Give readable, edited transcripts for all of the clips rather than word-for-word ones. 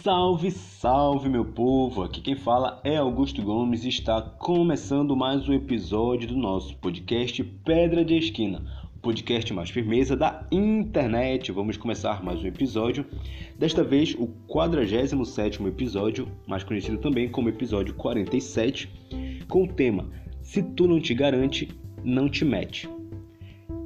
Salve, salve meu povo! Aqui quem fala é Augusto Gomes e está começando mais um episódio do nosso podcast Pedra de Esquina, o podcast mais firmeza da internet. Vamos começar mais um episódio, desta vez o 47º episódio, mais conhecido também como episódio 47, com o tema Se tu não te garante, não te mete.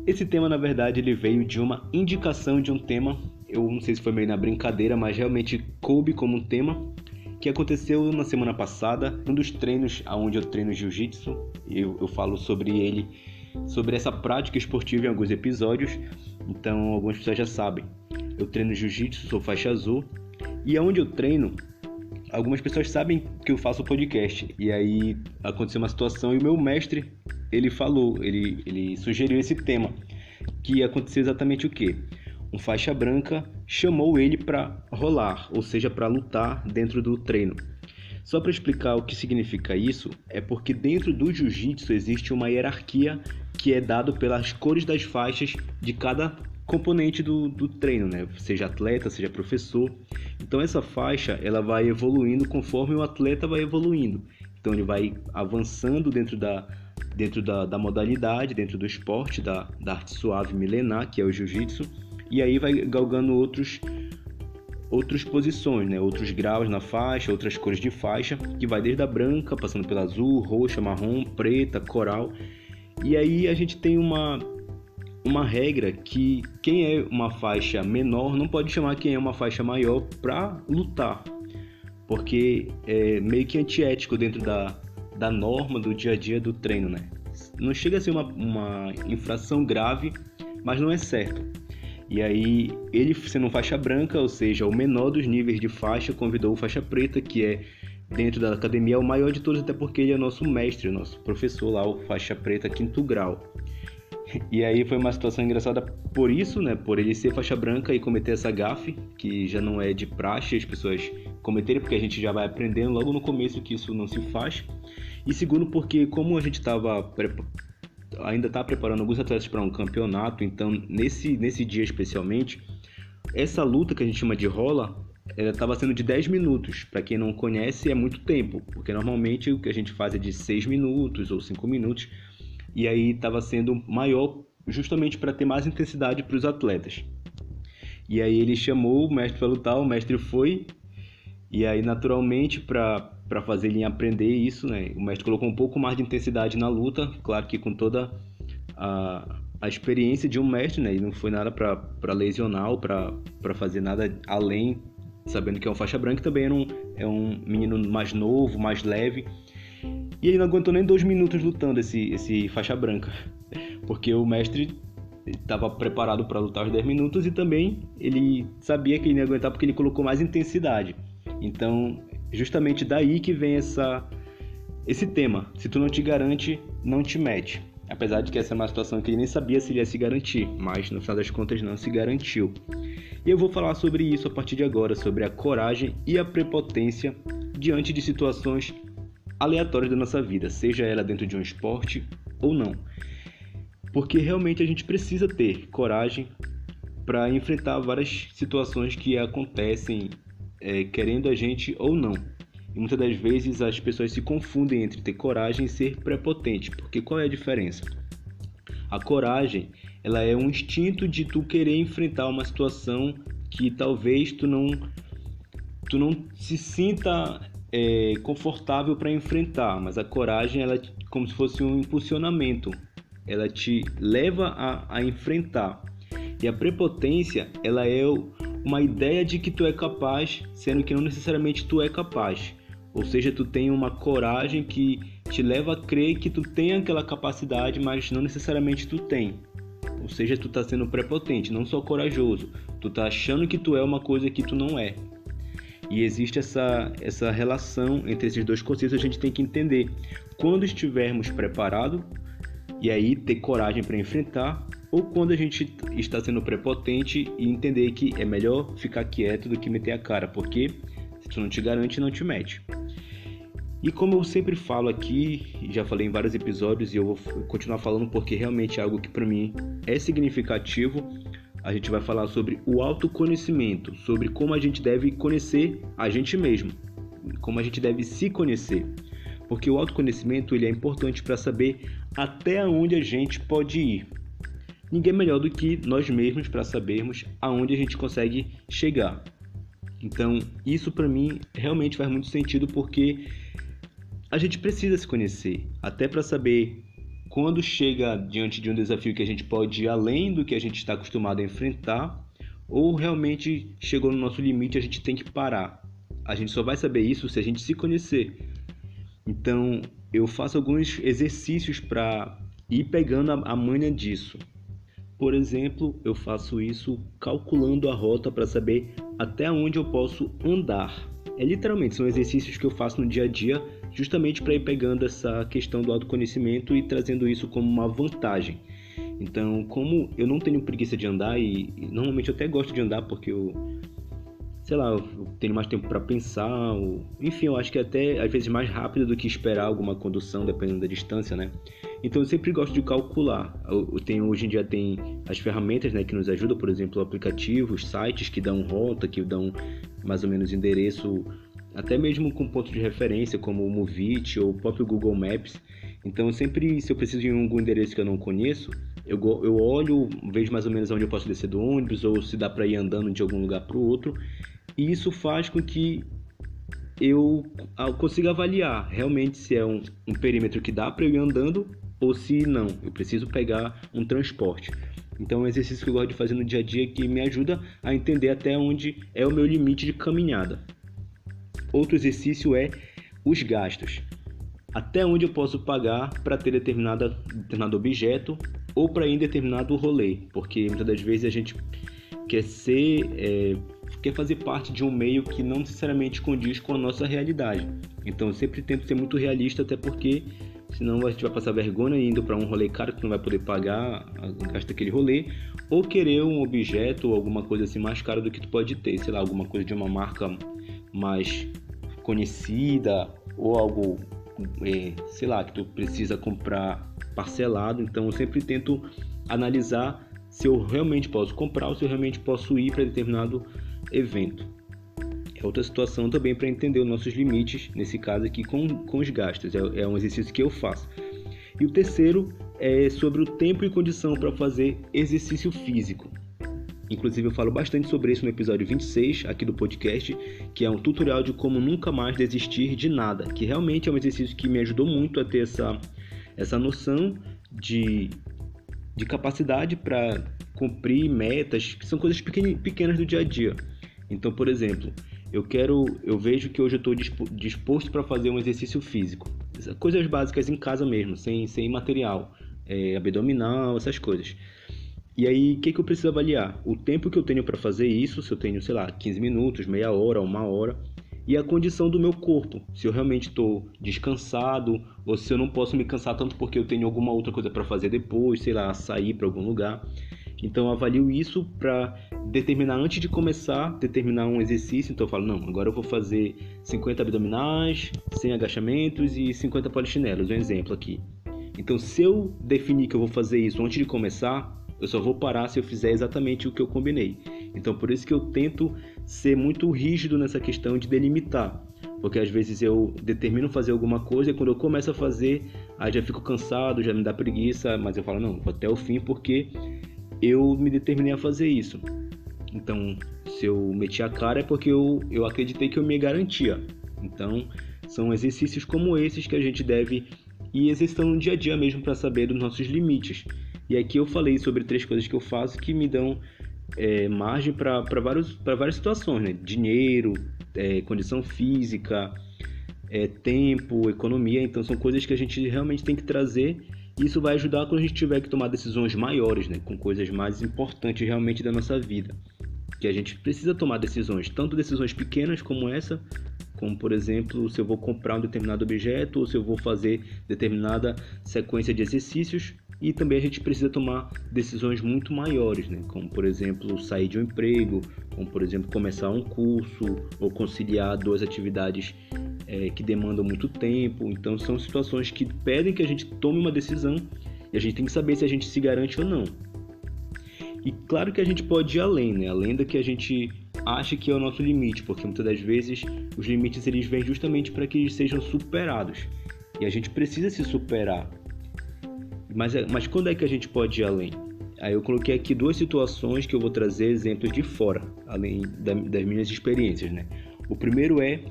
Esse tema, na verdade, ele veio de uma indicação de um tema. Eu não sei se foi meio na brincadeira, mas realmente coube como um tema que aconteceu na semana passada, um dos treinos onde eu treino jiu-jitsu. Eu falo sobre ele, sobre essa prática esportiva em alguns episódios, então algumas pessoas já sabem. Eu treino jiu-jitsu, sou faixa azul, e aonde eu treino, algumas pessoas sabem que eu faço podcast. E aí aconteceu uma situação e o meu mestre, ele sugeriu esse tema, que aconteceu exatamente o quê? Um faixa branca chamou ele para rolar, ou seja, para lutar dentro do treino. Só para explicar o que significa isso, é porque dentro do jiu-jitsu existe uma hierarquia que é dado pelas cores das faixas de cada componente do treino, né? Seja atleta, seja professor. Então essa faixa ela vai evoluindo conforme o atleta vai evoluindo. Então ele vai avançando dentro da modalidade, dentro do esporte, da arte suave milenar, que é o jiu-jitsu. E aí vai galgando outras posições, né? Outros graus na faixa, outras cores de faixa, que vai desde a branca, passando pela azul, roxa, marrom, preta, coral. E aí a gente tem uma regra que quem é uma faixa menor não pode chamar quem é uma faixa maior para lutar, porque é meio que antiético dentro da norma do dia a dia do treino, né? Não chega a ser uma infração grave, mas não é certo. E aí, ele sendo faixa branca, ou seja, o menor dos níveis de faixa, convidou o faixa preta, que é, dentro da academia, o maior de todos, até porque ele é nosso mestre, nosso professor lá, o faixa preta 5º grau. E aí foi uma situação engraçada por isso, né? Por ele ser faixa branca e cometer essa gafe, que já não é de praxe as pessoas cometerem, porque a gente já vai aprendendo logo no começo que isso não se faz. E segundo, porque como a gente ainda está preparando alguns atletas para um campeonato, então nesse dia especialmente, essa luta que a gente chama de rola, ela estava sendo de 10 minutos. Para quem não conhece, é muito tempo, porque normalmente o que a gente faz é de 6 minutos ou 5 minutos, e aí estava sendo maior justamente para ter mais intensidade para os atletas. E aí ele chamou o mestre para lutar, o mestre foi, e aí naturalmente para fazer ele aprender isso, né? O mestre colocou um pouco mais de intensidade na luta, claro que com toda a experiência de um mestre, né? E não foi nada para lesionar ou para fazer nada além, sabendo que é um faixa branca, também é um menino mais novo, mais leve. E ele não aguentou nem 2 minutos lutando, esse faixa branca, porque o mestre estava preparado para lutar os 10 minutos e também ele sabia que ele ia aguentar porque ele colocou mais intensidade. Então, justamente daí que vem esse tema. Se tu não te garante, não te mete. Apesar de que essa é uma situação que ele nem sabia se ele ia se garantir, mas no final das contas não se garantiu. E eu vou falar sobre isso a partir de agora, sobre a coragem e a prepotência diante de situações aleatórias da nossa vida, seja ela dentro de um esporte ou não. Porque realmente a gente precisa ter coragem para enfrentar várias situações que acontecem querendo a gente ou não. E muitas das vezes as pessoas se confundem entre ter coragem e ser prepotente, porque qual é a diferença? A coragem, ela é um instinto de tu querer enfrentar uma situação que talvez tu não se sinta confortável para enfrentar, mas a coragem ela é como se fosse um impulsionamento, ela te leva a enfrentar. E a prepotência, ela é uma ideia de que tu é capaz, sendo que não necessariamente tu é capaz. Ou seja, tu tem uma coragem que te leva a crer que tu tem aquela capacidade, mas não necessariamente tu tem. Ou seja, tu tá sendo prepotente, não só corajoso. Tu tá achando que tu é uma coisa que tu não é. E existe essa relação entre esses dois conceitos, a gente tem que entender. Quando estivermos preparados, e aí ter coragem para enfrentar, ou quando a gente está sendo prepotente e entender que é melhor ficar quieto do que meter a cara, porque se tu não te garante, não te mete. E como eu sempre falo aqui, já falei em vários episódios e eu vou continuar falando porque realmente é algo que para mim é significativo, a gente vai falar sobre o autoconhecimento, sobre como a gente deve conhecer a gente mesmo, como a gente deve se conhecer. Porque o autoconhecimento ele é importante para saber até onde a gente pode ir. Ninguém é melhor do que nós mesmos para sabermos aonde a gente consegue chegar. Então, isso para mim realmente faz muito sentido, porque a gente precisa se conhecer, até para saber quando chega diante de um desafio que a gente pode ir além do que a gente está acostumado a enfrentar, ou realmente chegou no nosso limite e a gente tem que parar. A gente só vai saber isso se a gente se conhecer. Então, eu faço alguns exercícios para ir pegando a manha disso. Por exemplo, eu faço isso calculando a rota para saber até onde eu posso andar. Literalmente, são exercícios que eu faço no dia a dia, justamente para ir pegando essa questão do autoconhecimento e trazendo isso como uma vantagem. Então, como eu não tenho preguiça de andar, e normalmente eu até gosto de andar porque eu tenho mais tempo para pensar, enfim, eu acho que até às vezes mais rápido do que esperar alguma condução, dependendo da distância, né? Então eu sempre gosto de calcular. Hoje em dia tem as ferramentas, né, que nos ajudam, por exemplo, aplicativos, sites que dão rota, que dão mais ou menos endereço, até mesmo com ponto de referência, como o Movit ou o próprio Google Maps. Então sempre, se eu preciso de algum endereço que eu não conheço, eu olho, vejo mais ou menos onde eu posso descer do ônibus, ou se dá para ir andando de algum lugar para o outro. E isso faz com que eu consiga avaliar realmente se é um perímetro que dá para eu ir andando ou se não, eu preciso pegar um transporte. Então é um exercício que eu gosto de fazer no dia a dia que me ajuda a entender até onde é o meu limite de caminhada. Outro exercício é os gastos. Até onde eu posso pagar para ter determinado objeto ou para ir em determinado rolê, porque muitas das vezes a gente quer fazer parte de um meio que não necessariamente condiz com a nossa realidade. Então eu sempre tento ser muito realista, até porque senão a gente vai passar vergonha indo para um rolê caro que não vai poder pagar o gasto daquele rolê, ou querer um objeto ou alguma coisa assim mais caro do que tu pode ter, sei lá, alguma coisa de uma marca mais conhecida ou algo, sei lá, que tu precisa comprar parcelado. Então eu sempre tento analisar se eu realmente posso comprar ou se eu realmente posso ir para determinado evento. É outra situação também para entender os nossos limites, nesse caso aqui com os gastos, é um exercício que eu faço. E o terceiro é sobre o tempo e condição para fazer exercício físico. Inclusive eu falo bastante sobre isso no episódio 26 aqui do podcast, que é um tutorial de como nunca mais desistir de nada, que realmente é um exercício que me ajudou muito a ter essa noção de capacidade para cumprir metas, que são coisas pequenas do dia a dia. Então, por exemplo, eu vejo que hoje eu estou disposto para fazer um exercício físico, coisas básicas em casa mesmo, sem material, abdominal, essas coisas. E aí, o que eu preciso avaliar? O tempo que eu tenho para fazer isso, se eu tenho, 15 minutos, meia hora, 1 hora, e a condição do meu corpo, se eu realmente estou descansado ou se eu não posso me cansar tanto porque eu tenho alguma outra coisa para fazer depois, sair para algum lugar. Então eu avalio isso para determinar, antes de começar, determinar um exercício. Então eu falo, não, agora eu vou fazer 50 abdominais, 100 agachamentos e 50 polichinelos, um exemplo aqui. Então se eu definir que eu vou fazer isso antes de começar, eu só vou parar se eu fizer exatamente o que eu combinei. Então por isso que eu tento ser muito rígido nessa questão de delimitar, porque às vezes eu determino fazer alguma coisa e quando eu começo a fazer, aí já fico cansado, já me dá preguiça, mas eu falo, não, vou até o fim porque eu me determinei a fazer isso. Então, se eu meti a cara é porque eu acreditei que eu me garantia. Então, são exercícios como esses que a gente deve ir exercitando no dia a dia mesmo para saber dos nossos limites. E aqui eu falei sobre 3 coisas que eu faço que me dão margem para várias situações, né? Dinheiro, condição física, tempo, economia. Então, são coisas que a gente realmente tem que trazer. Isso vai ajudar quando a gente tiver que tomar decisões maiores, né? Com coisas mais importantes realmente da nossa vida. Que a gente precisa tomar decisões, tanto decisões pequenas como essa, como por exemplo, se eu vou comprar um determinado objeto ou se eu vou fazer determinada sequência de exercícios. E também a gente precisa tomar decisões muito maiores, né? Como por exemplo, sair de um emprego, como por exemplo, começar um curso ou conciliar 2 atividades que demandam muito tempo. Então são situações que pedem que a gente tome uma decisão e a gente tem que saber se a gente se garante ou não. E claro que a gente pode ir além, né? Além do que a gente acha que é o nosso limite, porque muitas das vezes os limites eles vêm justamente para que eles sejam superados. E a gente precisa se superar. Mas quando é que a gente pode ir além? Aí eu coloquei aqui duas situações que eu vou trazer exemplos de fora, além das minhas experiências, né? O primeiro é,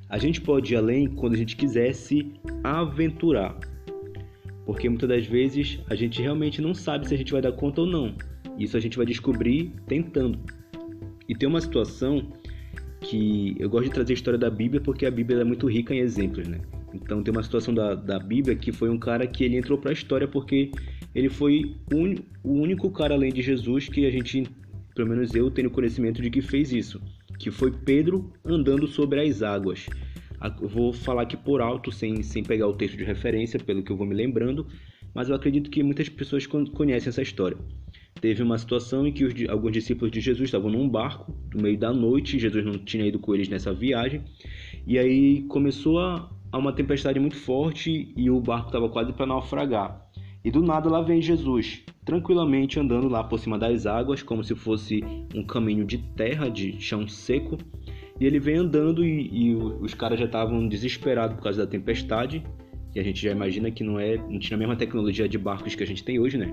a gente pode ir além quando a gente quiser se aventurar. Porque muitas das vezes a gente realmente não sabe se a gente vai dar conta ou não. Isso a gente vai descobrir tentando. E tem uma situação que eu gosto de trazer a história da Bíblia porque a Bíblia é muito rica em exemplos, né? Então tem uma situação da Bíblia que foi um cara que ele entrou para a história porque ele foi o único cara além de Jesus que a gente, pelo menos eu, tenho conhecimento de que fez isso. Que foi Pedro andando sobre as águas. Eu vou falar aqui por alto, sem pegar o texto de referência, pelo que eu vou me lembrando, mas eu acredito que muitas pessoas conhecem essa história. Teve uma situação em que alguns discípulos de Jesus estavam num barco, no meio da noite, Jesus não tinha ido com eles nessa viagem, e aí começou a uma tempestade muito forte e o barco estava quase para naufragar. E do nada lá vem Jesus, tranquilamente andando lá por cima das águas, como se fosse um caminho de terra, de chão seco. E ele vem andando e os caras já estavam desesperados por causa da tempestade. E a gente já imagina que não tinha a mesma tecnologia de barcos que a gente tem hoje, né?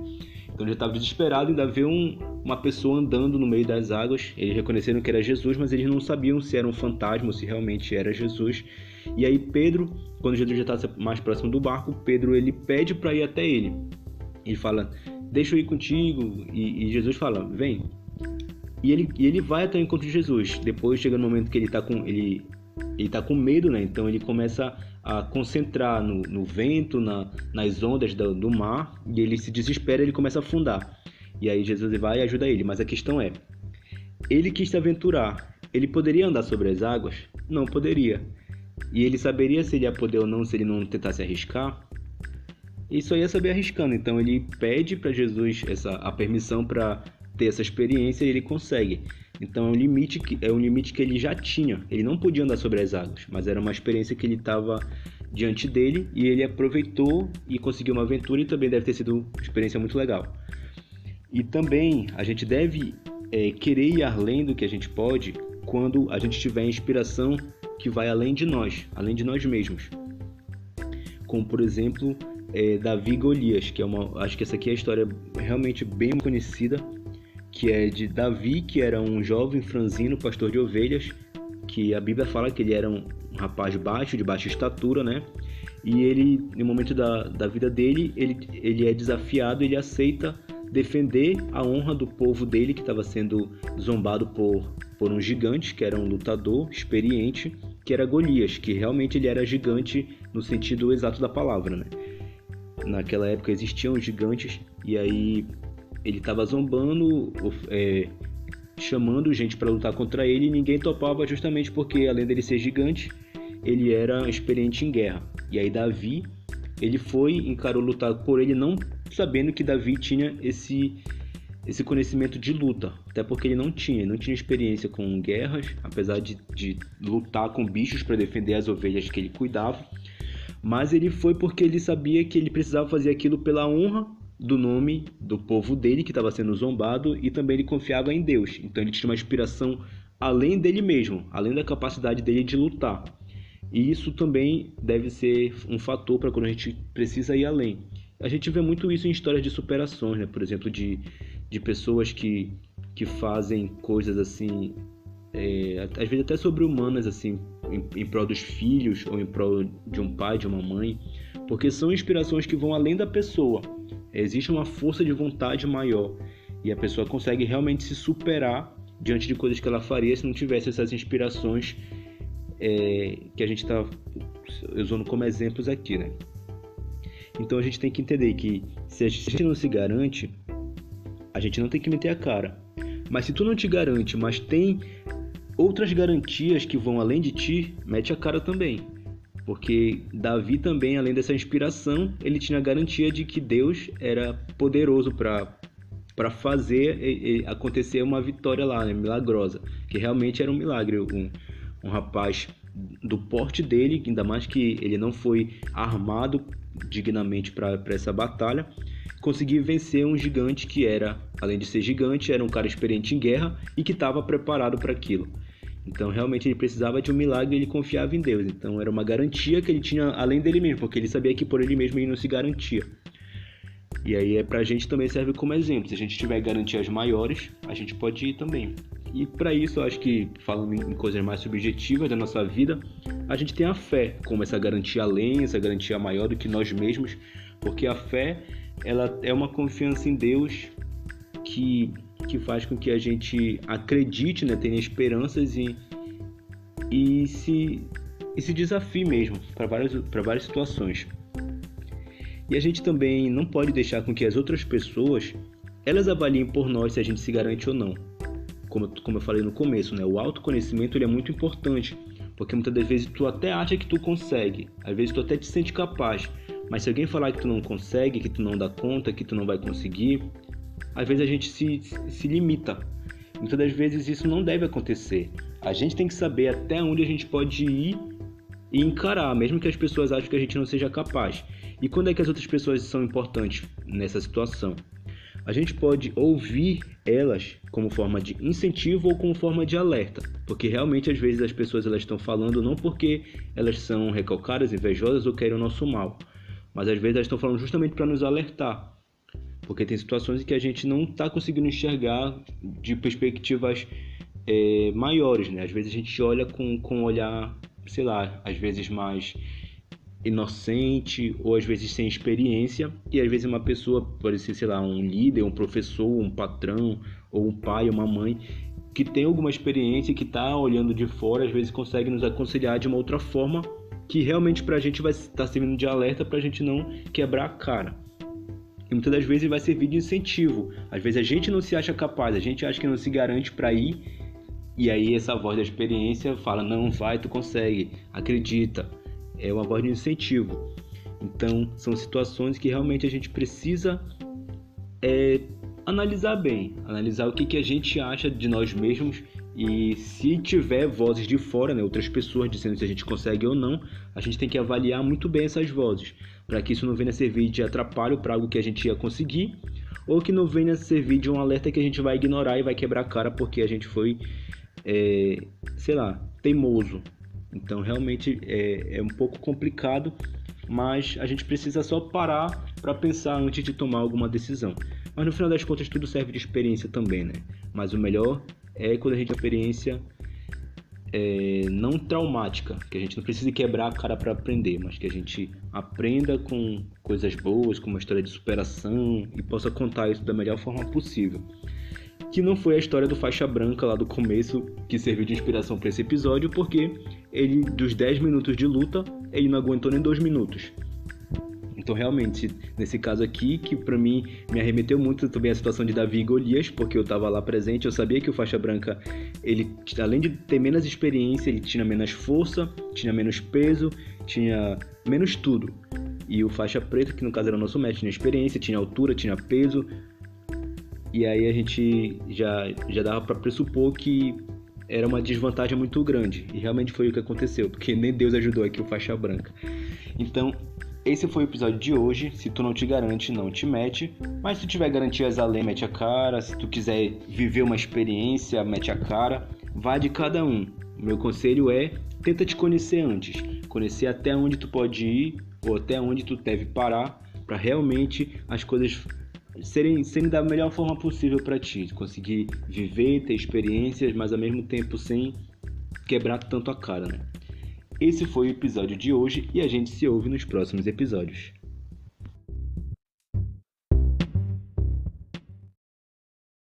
Então já estava desesperado, ainda vê uma pessoa andando no meio das águas. Eles reconheceram que era Jesus, mas eles não sabiam se era um fantasma ou se realmente era Jesus. E aí Pedro, quando Jesus já está mais próximo do barco, Pedro ele pede para ir até ele. Ele fala, deixa eu ir contigo. E Jesus fala, vem. E ele vai até o encontro de Jesus. Depois chega no momento que ele tá com medo, né? Então ele começa a concentrar no vento, nas ondas do mar, e ele se desespera, ele começa a afundar. E aí Jesus vai e ajuda ele. Mas a questão é, ele quis se aventurar. Ele poderia andar sobre as águas? Não poderia. E ele saberia se ele ia poder ou não, se ele não tentasse arriscar? Ele só ia saber arriscando. Então ele pede para Jesus a permissão para ter essa experiência e ele consegue. Então é um limite que ele já tinha. Ele não podia andar sobre as águas, mas era uma experiência que ele estava diante dele e ele aproveitou e conseguiu uma aventura e também deve ter sido uma experiência muito legal. E também a gente deve querer ir além do que a gente pode quando a gente tiver inspiração que vai além de nós mesmos. Como por exemplo, Davi e Golias, que acho que essa aqui é a história realmente bem conhecida, que é de Davi, que era um jovem franzino, pastor de ovelhas, que a Bíblia fala que ele era um rapaz baixo, de baixa estatura, né? E ele, no momento da vida dele, ele é desafiado, ele aceita defender a honra do povo dele, que estava sendo zombado por um gigante, que era um lutador experiente, que era Golias, que realmente ele era gigante no sentido exato da palavra, né? Naquela época existiam gigantes, e aí ele estava zombando, chamando gente para lutar contra ele, e ninguém topava justamente porque, além dele ser gigante, ele era experiente em guerra. E aí Davi, ele encarou lutar por ele, não sabendo que Davi tinha esse conhecimento de luta, até porque ele não tinha experiência com guerras, apesar de lutar com bichos para defender as ovelhas que ele cuidava, mas ele foi porque ele sabia que ele precisava fazer aquilo pela honra do nome do povo dele que estava sendo zombado, e também ele confiava em Deus. Então ele tinha uma inspiração além dele mesmo, além da capacidade dele de lutar. E isso também deve ser um fator para quando a gente precisa ir além. A gente vê muito isso em histórias de superações, né? Por exemplo, de pessoas que fazem coisas assim, às vezes até sobre-humanas, assim, em prol dos filhos ou em prol de um pai, de uma mãe, porque são inspirações que vão além da pessoa. Existe uma força de vontade maior e a pessoa consegue realmente se superar diante de coisas que ela faria se não tivesse essas inspirações que a gente está usando como exemplos aqui, né? Então a gente tem que entender que se a gente não se garante, a gente não tem que meter a cara. Mas se tu não te garante, mas tem outras garantias que vão além de ti, mete a cara também. Porque Davi também, além dessa inspiração, ele tinha a garantia de que Deus era poderoso para fazer acontecer uma vitória lá, né, milagrosa. Que realmente era um milagre. Um rapaz do porte dele, ainda mais que ele não foi armado dignamente para essa batalha, conseguir vencer um gigante que era, além de ser gigante, era um cara experiente em guerra e que estava preparado para aquilo. Então realmente ele precisava de um milagre e ele confiava em Deus. Então era uma garantia que ele tinha além dele mesmo, porque ele sabia que por ele mesmo ele não se garantia. E aí pra gente também serve como exemplo. Se a gente tiver garantias maiores, a gente pode ir também. E para isso eu acho que, falando em coisas mais subjetivas da nossa vida, a gente tem a fé como essa garantia além, essa garantia maior do que nós mesmos, porque a fé, ela é uma confiança em Deus que faz com que a gente acredite, né, tenha esperanças e se desafie mesmo para várias situações. E a gente também não pode deixar com que as outras pessoas, elas avaliem por nós se a gente se garante ou não. Como eu falei no começo, né, o autoconhecimento ele é muito importante, porque muitas das vezes tu até acha que tu consegue, às vezes tu até te sente capaz, mas se alguém falar que tu não consegue, que tu não dá conta, que tu não vai conseguir, às vezes a gente se limita. Muitas das vezes isso não deve acontecer. A gente tem que saber até onde a gente pode ir e encarar, mesmo que as pessoas achem que a gente não seja capaz. E quando é que as outras pessoas são importantes nessa situação? A gente pode ouvir elas como forma de incentivo ou como forma de alerta, porque realmente às vezes as pessoas elas estão falando não porque elas são recalcadas, invejosas ou querem o nosso mal, mas às vezes elas estão falando justamente para nos alertar, porque tem situações em que a gente não está conseguindo enxergar de perspectivas maiores, né? Às vezes a gente olha com um olhar, sei lá, às vezes mais inocente ou às vezes sem experiência, e às vezes uma pessoa pode ser, sei lá, um líder, um professor, um patrão ou um pai, uma mãe que tem alguma experiência, que está olhando de fora, às vezes consegue nos aconselhar de uma outra forma que realmente para a gente vai estar servindo de alerta para a gente não quebrar a cara. E muitas das vezes vai servir de incentivo. Às vezes a gente não se acha capaz, a gente acha que não se garante para ir, e aí essa voz da experiência fala, não, vai, tu consegue, acredita. É uma voz de incentivo. Então, são situações que realmente a gente precisa analisar bem, analisar o que a gente acha de nós mesmos, e se tiver vozes de fora, né, outras pessoas dizendo se a gente consegue ou não, a gente tem que avaliar muito bem essas vozes, para que isso não venha servir de atrapalho para algo que a gente ia conseguir, ou que não venha servir de um alerta que a gente vai ignorar e vai quebrar a cara porque a gente foi, sei lá, teimoso. Então realmente é um pouco complicado, mas a gente precisa só parar para pensar antes de tomar alguma decisão. Mas no final das contas tudo serve de experiência também, né? Mas o melhor é quando a gente tem experiência não traumática, que a gente não precisa quebrar a cara para aprender, mas que a gente aprenda com coisas boas, com uma história de superação e possa contar isso da melhor forma possível. Que não foi a história do faixa branca lá do começo que serviu de inspiração para esse episódio, porque ele, dos 10 minutos de luta, ele não aguentou nem 2 minutos. Então realmente, nesse caso aqui, que pra mim me arremeteu muito também a situação de Davi e Golias, porque eu tava lá presente, eu sabia que o faixa branca, ele, além de ter menos experiência, ele tinha menos força, tinha menos peso, tinha menos tudo. E o faixa preta, que no caso era o nosso mestre, tinha experiência, tinha altura, tinha peso. E aí a gente já dava para pressupor que era uma desvantagem muito grande. E realmente foi o que aconteceu, porque nem Deus ajudou aqui o faixa branca. Então, esse foi o episódio de hoje. Se tu não te garante, não te mete. Mas se tu tiver garantias além, mete a cara. Se tu quiser viver uma experiência, mete a cara. Vai de cada um. O meu conselho é, tenta te conhecer antes. Conhecer até onde tu pode ir ou até onde tu deve parar para realmente as coisas serem da melhor forma possível para ti, conseguir viver, ter experiências, mas ao mesmo tempo sem quebrar tanto a cara, né? Esse foi o episódio de hoje e a gente se ouve nos próximos episódios.